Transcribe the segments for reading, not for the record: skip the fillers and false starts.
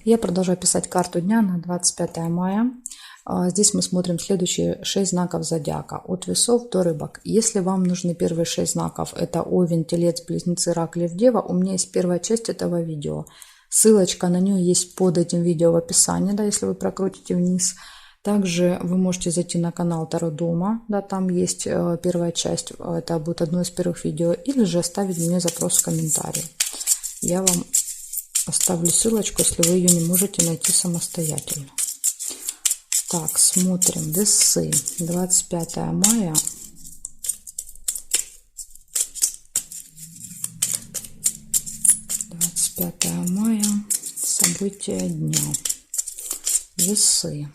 Я продолжаю писать карту дня на 25 мая. Здесь мы смотрим следующие 6 знаков зодиака. От весов до рыбок. Если вам нужны первые 6 знаков, это Овен, Телец, Близнецы, Рак, Лев, Дева, у меня есть первая часть этого видео. Ссылочка на нее есть под этим видео в описании, да, если вы прокрутите вниз. Также вы можете зайти на канал Таро Дома, да, там есть первая часть, это будет одно из первых видео, или же оставить мне запрос в комментарии. Я вам оставлю ссылочку, если вы ее не можете найти самостоятельно. Так, смотрим. Весы. 25 мая. События дня. Весы.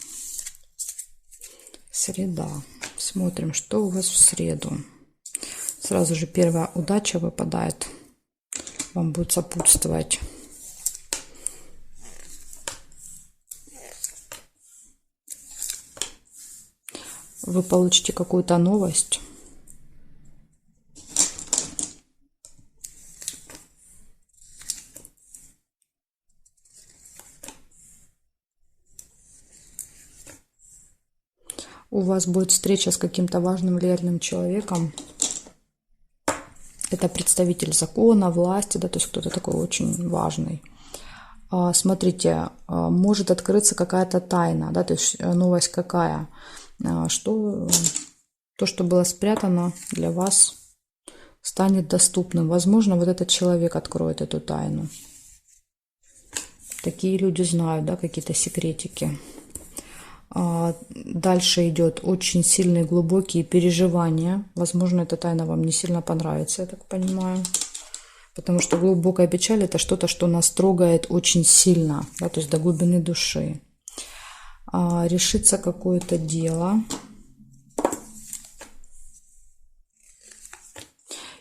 Среда. Смотрим, что у вас в среду. Сразу же первая удача выпадает. Вам будет сопутствовать. Вы получите какую-то новость. У вас будет встреча с каким-то важным влиятельным человеком. Это представитель закона, власти, да, то есть кто-то такой очень важный. Смотрите, может открыться какая-то тайна, да, то есть новость какая, что то, что было спрятано для вас, станет доступным. Возможно, вот этот человек откроет эту тайну. Такие люди знают, да, какие-то секретики. Дальше идет очень сильные глубокие переживания. Возможно, эта тайна вам не сильно понравится, я так понимаю. Потому что глубокая печаль — это что-то, что нас трогает очень сильно, да, то есть до глубины души. Решится какое-то дело.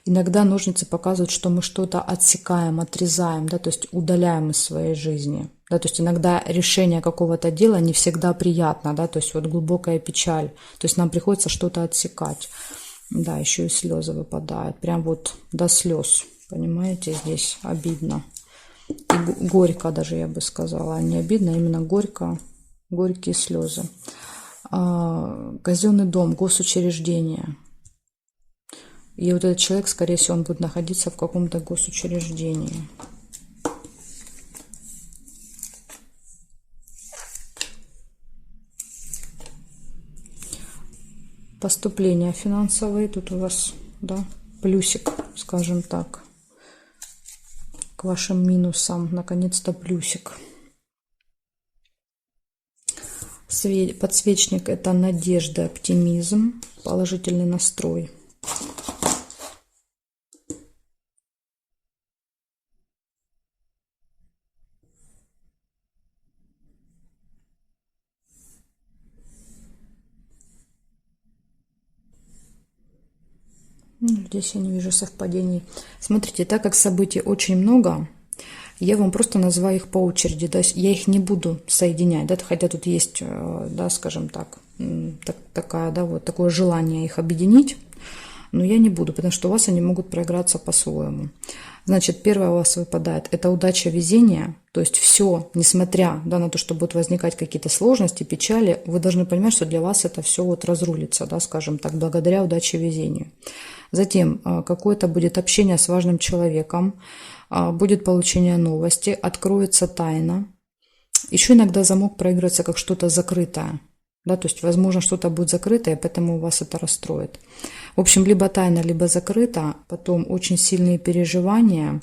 Иногда ножницы показывают, что мы что-то отсекаем, отрезаем, да, то есть удаляем из своей жизни. Да, то есть иногда решение какого-то дела не всегда приятно, да, то есть вот глубокая печаль. То есть нам приходится что-то отсекать. Да, еще и слезы выпадают. Прям вот до слез. Понимаете, здесь обидно. И горько даже, я бы сказала. Не обидно, а именно горько. Горькие слезы. Казенный дом, госучреждение. И вот этот человек, скорее всего, он будет находиться в каком-то госучреждении. Поступления финансовые. Тут у вас, да, плюсик, скажем так, к вашим минусам. Наконец-то плюсик. Подсвечник — это надежда, оптимизм, положительный настрой. Здесь я не вижу совпадений. Смотрите, так как событий очень много, я вам просто называю их по очереди. То есть я их не буду соединять, да, хотя тут есть, да, скажем так, такая, да, вот такое желание их объединить, но я не буду, потому что у вас они могут проиграться по-своему. Значит, первое у вас выпадает — это удача, везение. То есть все, несмотря, да, на то, что будут возникать какие-то сложности, печали, вы должны понимать, что для вас это все вот разрулится, да, скажем так, благодаря удаче, везению. Затем какое-то будет общение с важным человеком, будет получение новости, откроется тайна. Еще иногда замок проигрывается как что-то закрытое. Да, то есть, возможно, что-то будет закрытое, поэтому вас это расстроит. В общем, либо тайна, либо закрыто, потом очень сильные переживания,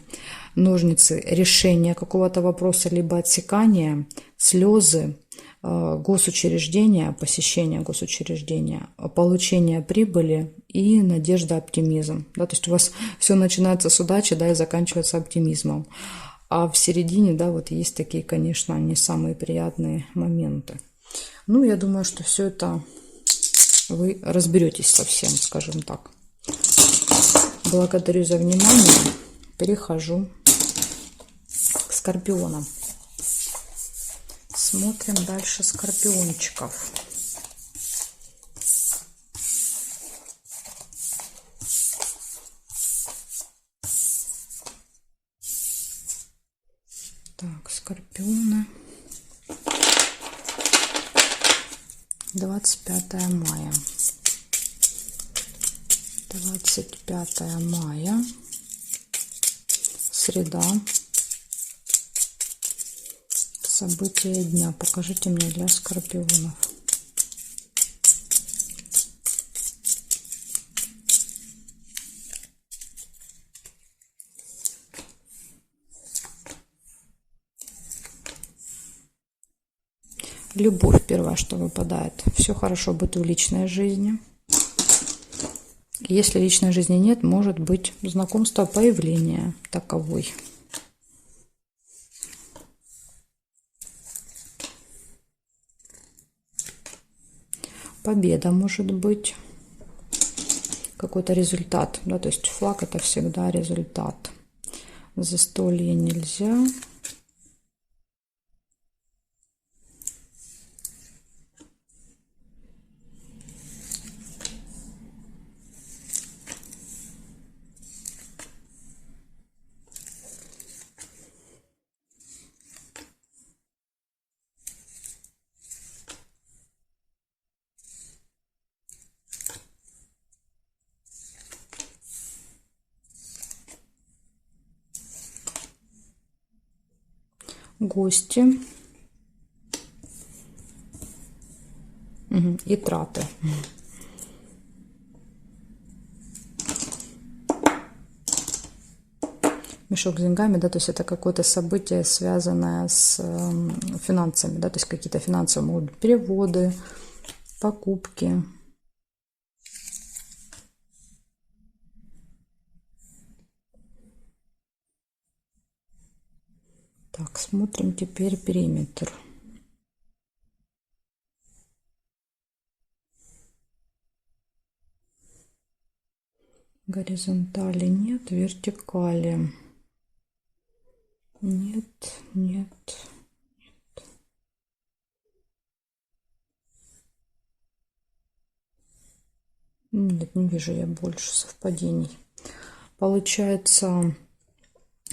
ножницы, решение какого-то вопроса, либо отсекание, слезы, госучреждения, посещение госучреждения, получение прибыли и надежда, оптимизм. Да, то есть у вас все начинается с удачи, да, и заканчивается оптимизмом. А в середине, да, вот есть такие, конечно, не самые приятные моменты. Ну, я думаю, что все это вы разберетесь со всем, скажем так. Благодарю за внимание. Перехожу к скорпионам. Смотрим дальше скорпиончиков. Так, скорпионы. 25 мая. 25 мая. Среда. События дня. Покажите мне для скорпионов. Любовь первое, что выпадает. Все хорошо будет в личной жизни. Если личной жизни нет, может быть знакомство, появление таковой. Победа может быть. Какой-то результат. Да, то есть флаг это всегда результат. Застолье нельзя. Гости и траты. Мешок с деньгами, да, то есть это какое-то событие, связанное с финансами, да, то есть какие-то финансовые могут быть переводы, покупки. Так, смотрим теперь периметр. Горизонтали нет, вертикали нет, нет, нет. Нет, не вижу я больше совпадений. Получается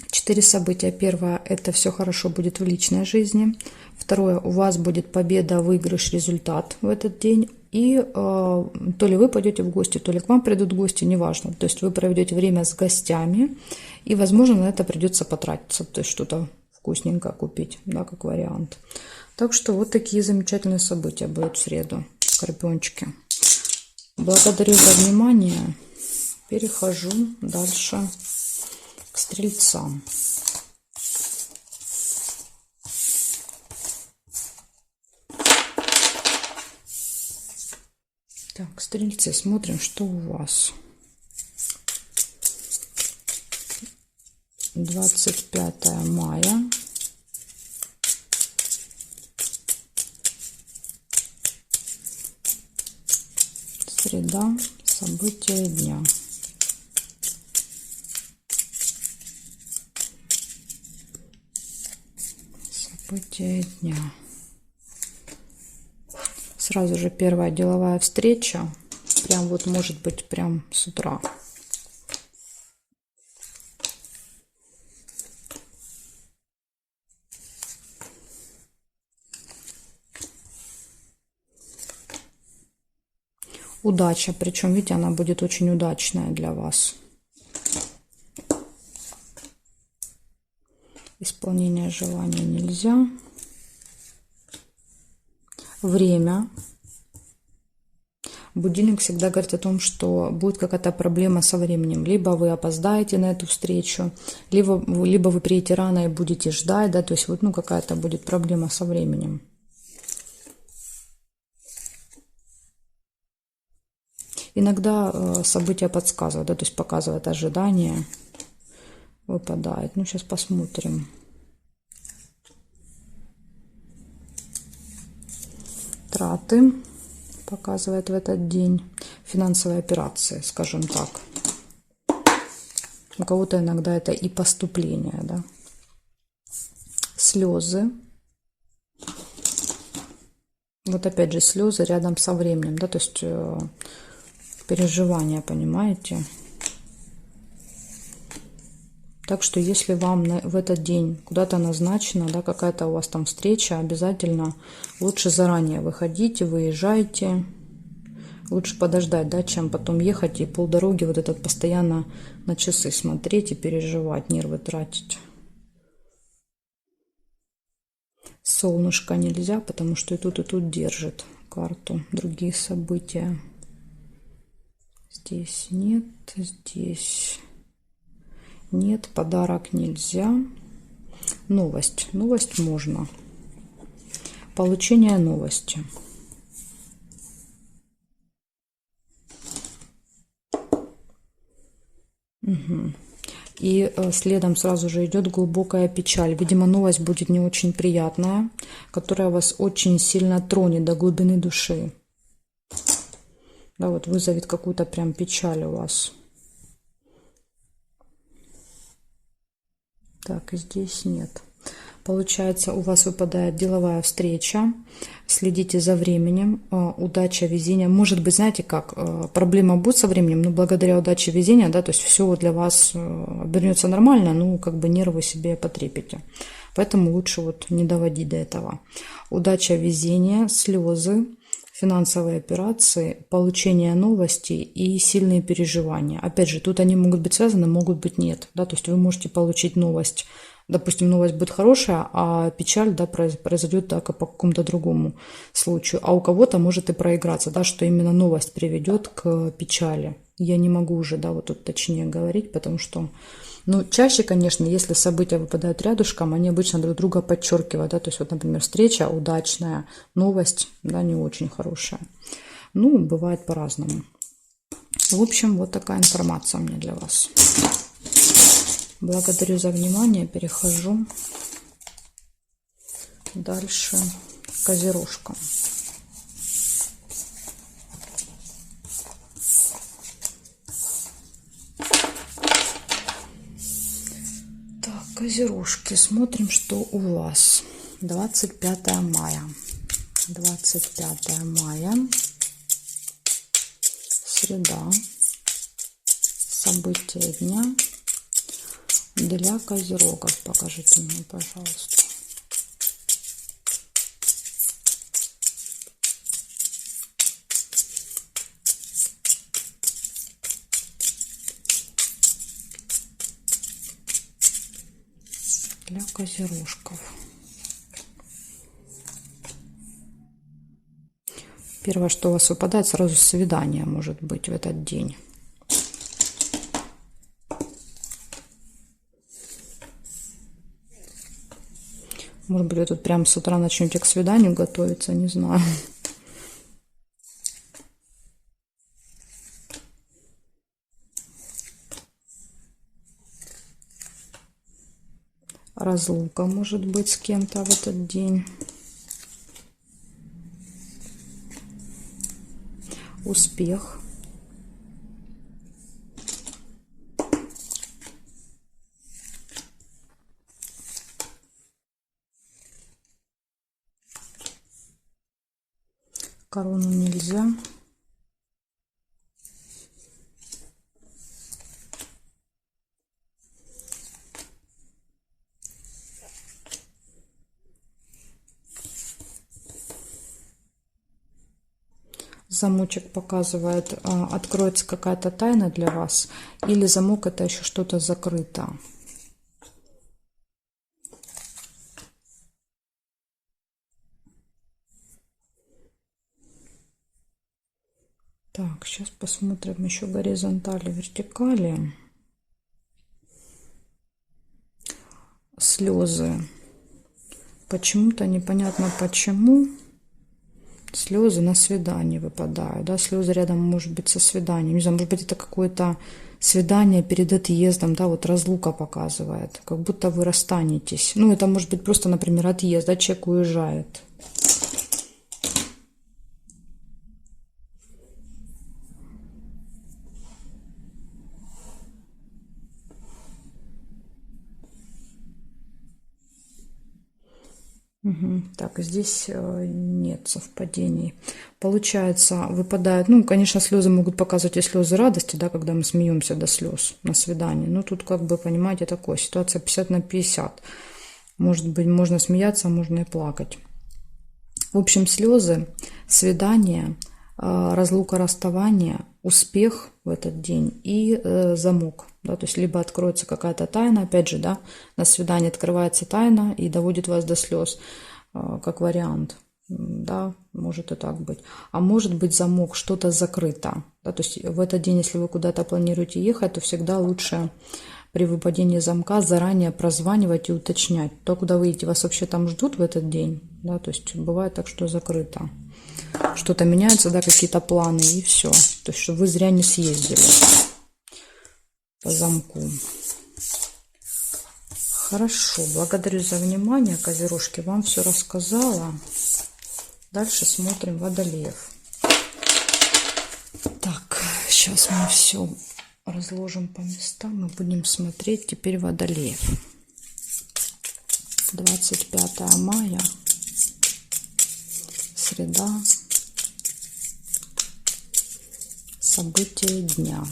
4 события. Первое, это все хорошо будет в личной жизни. Второе, у вас будет победа, выигрыш, результат в этот день. И то ли вы пойдете в гости, то ли к вам придут гости, неважно. То есть вы проведете время с гостями, и, возможно, на это придется потратиться, то есть что-то вкусненькое купить, да, как вариант. Так что вот такие замечательные события будут в среду, скорпиончики. Благодарю за внимание. Перехожу дальше к стрельцам. Так, стрельцы, смотрим, что у вас. 25 мая. Среда. События дня. События дня. Сразу же первая деловая встреча. Прям вот может быть прям с утра. Удача, причем, видите, она будет очень удачная для вас. Исполнение желания нельзя. Время. Будильник всегда говорит о том, что будет какая-то проблема со временем. Либо вы опоздаете на эту встречу, либо вы приедете рано и будете ждать, да, то есть вот, ну, какая-то будет проблема со временем. Иногда события подсказывают, да, то есть показывает ожидание, выпадает. Ну, сейчас посмотрим. Траты показывает в этот день. Финансовые операции, скажем так. У кого-то иногда это и поступление, да. Слезы. Вот опять же слезы рядом со временем, да, то есть переживания, понимаете? Так что если вам в этот день куда-то назначена, да, какая-то у вас там встреча, обязательно лучше заранее выходите, выезжайте. Лучше подождать, да, чем потом ехать и полдороги вот этот постоянно на часы смотреть и переживать, нервы тратить. Солнышко нельзя, потому что и тут держит карту. Другие события. Здесь нет, здесь нет. Подарок нельзя. Новость. Новость можно. Получение новости. Угу. И следом сразу же идет глубокая печаль. Видимо, новость будет не очень приятная, которая вас очень сильно тронет до глубины души. Да, вот вызовет какую-то прям печаль у вас. Так, и здесь нет. Получается, у вас выпадает деловая встреча. Следите за временем. Удача, везение. Может быть, знаете как, проблема будет со временем, но благодаря удаче, везения, да, то есть все для вас обернется нормально, ну, как бы нервы себе потрепите. Поэтому лучше вот не доводить до этого. Удача, везение, слезы, финансовые операции, получение новостей и сильные переживания. Опять же, тут они могут быть связаны, могут быть нет. Да, то есть вы можете получить новость. Допустим, новость будет хорошая, а печаль, да, произойдет так и по какому-то другому случаю. А у кого-то может и проиграться, да, что именно новость приведет к печали. Я не могу уже, да, вот тут точнее говорить, потому что, ну, чаще, конечно, если события выпадают рядышком, они обычно друг друга подчеркивают, да, то есть вот, например, встреча удачная, новость, да, не очень хорошая. Ну, бывает по-разному. В общем, вот такая информация у меня для вас. Благодарю за внимание. Перехожу дальше к козерожкам. Так, козерожки. Смотрим, что у вас. 25 мая. 25 мая. Среда. События дня. Для козерогов покажите мне, пожалуйста. Для козерожков. Первое, что у вас выпадает, сразу свидание может быть в этот день. Может быть, вы тут прямо с утра начнете к свиданию готовиться, не знаю. Разлука может быть с кем-то в этот день. Успех. Корону нельзя. Замочек показывает, откроется какая-то тайна для вас, или замок это еще что-то закрыто. Так, сейчас посмотрим еще горизонтали, вертикали. Слезы. Почему-то непонятно почему. Слезы на свидании выпадают, да, слезы рядом может быть со свиданием, не знаю, может быть это какое-то свидание перед отъездом, да, вот разлука показывает, как будто вы расстанетесь, ну это может быть просто, например, отъезд, да, человек уезжает. Так, здесь нет совпадений. Получается, выпадает, ну, конечно, слезы могут показывать и слезы радости, да, когда мы смеемся до слез на свидании. Но тут, как бы, понимаете, такое, ситуация 50 на 50. Может быть, можно смеяться, можно и плакать. В общем, слезы, свидание, разлука, расставание, успех в этот день и замок. Да, то есть либо откроется какая-то тайна, опять же, да, на свидании открывается тайна и доводит вас до слез, как вариант. Да, может и так быть. А может быть замок, что-то закрыто. Да, то есть в этот день, если вы куда-то планируете ехать, то всегда лучше при выпадении замка заранее прозванивать и уточнять. То, куда вы едете, вас вообще там ждут в этот день. Да, то есть бывает так, что закрыто. Что-то меняется, да, какие-то планы и все. То есть, чтобы вы зря не съездили по замку. Хорошо, благодарю за внимание, козерожки, вам все рассказала. Дальше смотрим Водолеев. Так, сейчас мы все разложим по местам и будем смотреть теперь Водолеев. 25 мая, среда, события дня.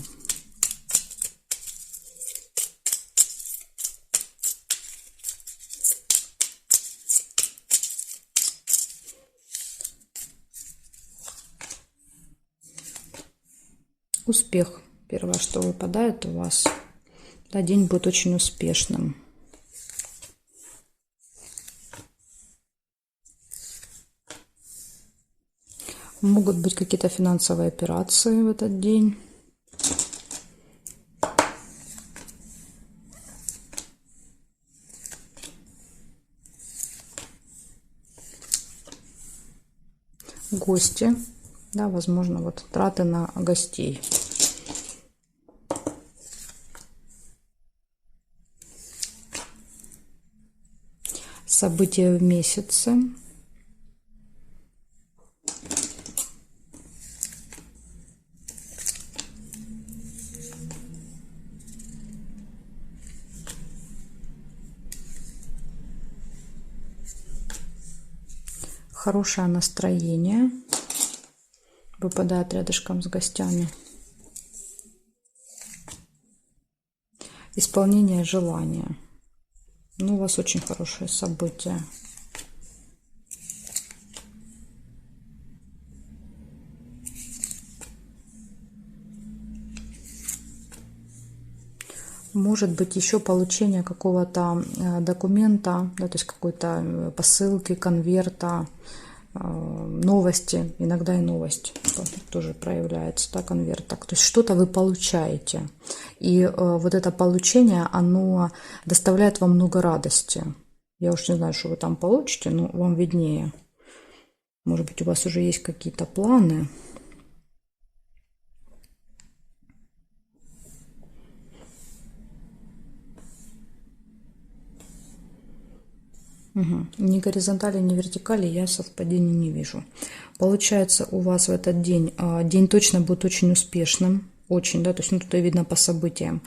Успех. Первое, что выпадает у вас. Да, день будет очень успешным. Могут быть какие-то финансовые операции в этот день. Гости. Да, возможно, вот траты на гостей. События в месяце. Хорошее настроение. Выпадает рядышком с гостями. Исполнение желания. Ну, у вас очень хорошее событие. Может быть еще получение какого-то документа, да, то есть какой-то посылки, конверта, новости, иногда и новость тоже проявляется, да, конвертах. То есть что-то вы получаете. И вот это получение, оно доставляет вам много радости. Я уж не знаю, что вы там получите, но вам виднее. Может быть, у вас уже есть какие-то планы. Угу. Ни горизонтали, ни вертикали я совпадений не вижу. Получается, у вас в этот день, день точно будет очень успешным. Очень, да, то есть, ну, тут и видно по событиям.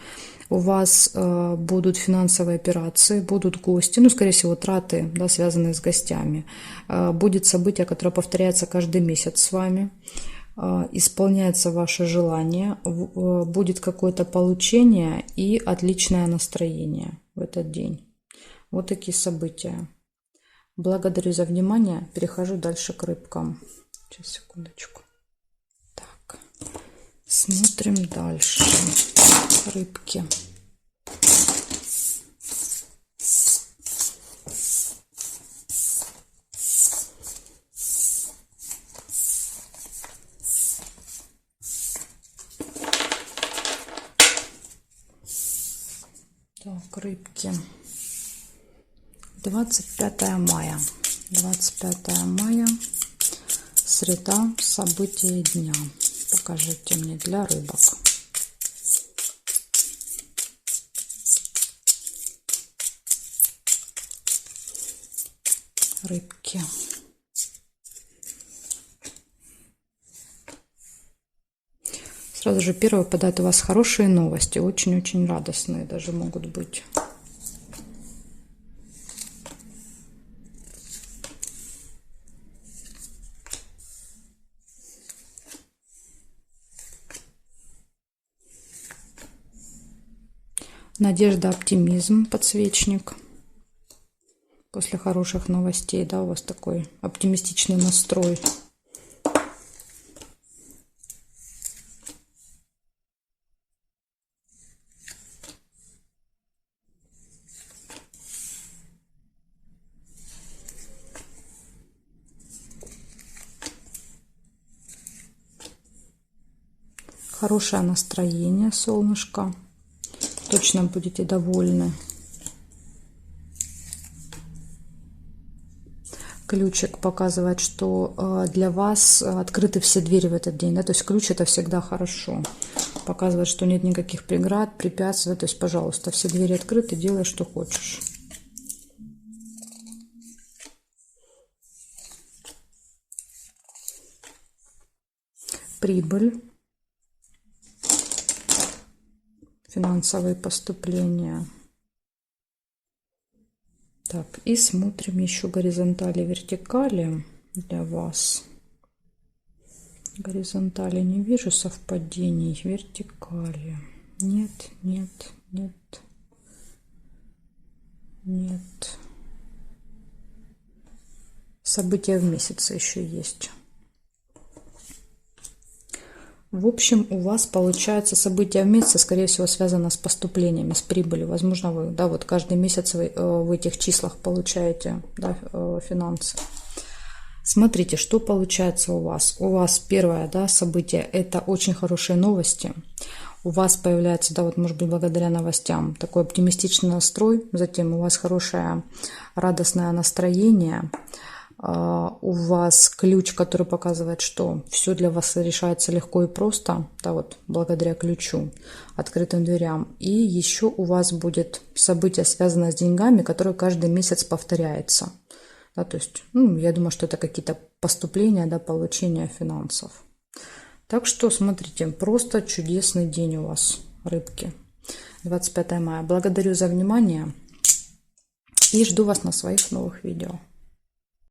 У вас будут финансовые операции, будут гости, ну, скорее всего, траты, да, связанные с гостями. Будет событие, которое повторяется каждый месяц с вами. Исполняется ваше желание, будет какое-то получение и отличное настроение в этот день. Вот такие события. Благодарю за внимание. Перехожу дальше к рыбкам. Сейчас, секундочку. Так, смотрим дальше. Рыбки. Так, рыбки. 25 мая. 25 мая. Среда. События дня. Покажите мне для рыбок. Рыбки. Сразу же первое выпадает у вас хорошие новости. Очень-очень радостные даже могут быть. Надежда, оптимизм, подсвечник. После хороших новостей, да, у вас такой оптимистичный настрой. Хорошее настроение, солнышко. Точно будете довольны. Ключик показывает, что для вас открыты все двери в этот день. Да? То есть ключ это всегда хорошо. Показывает, что нет никаких преград, препятствий. То есть, пожалуйста, все двери открыты, делай, что хочешь. Прибыль. Финансовые поступления. Так, и смотрим еще горизонтали, вертикали для вас. Горизонтали не вижу совпадений, вертикали. Нет, нет, нет, нет. События в месяце еще есть. В общем, у вас получается события в месяце, скорее всего, связано с поступлениями, с прибылью. Возможно, вы, да, вот каждый месяц вы в этих числах получаете, да, финансы. Смотрите, что получается у вас. У вас первое, да, событие – это очень хорошие новости. У вас появляется, да, вот, может быть, благодаря новостям, такой оптимистичный настрой. Затем у вас хорошее радостное настроение. У вас ключ, который показывает, что все для вас решается легко и просто, да, вот благодаря ключу, открытым дверям. И еще у вас будет событие, связанное с деньгами, которое каждый месяц повторяется. Да, то есть, я думаю, что это какие-то поступления, да, получение финансов. Так что, смотрите, просто чудесный день у вас, рыбки. 25 мая. Благодарю за внимание и жду вас на своих новых видео.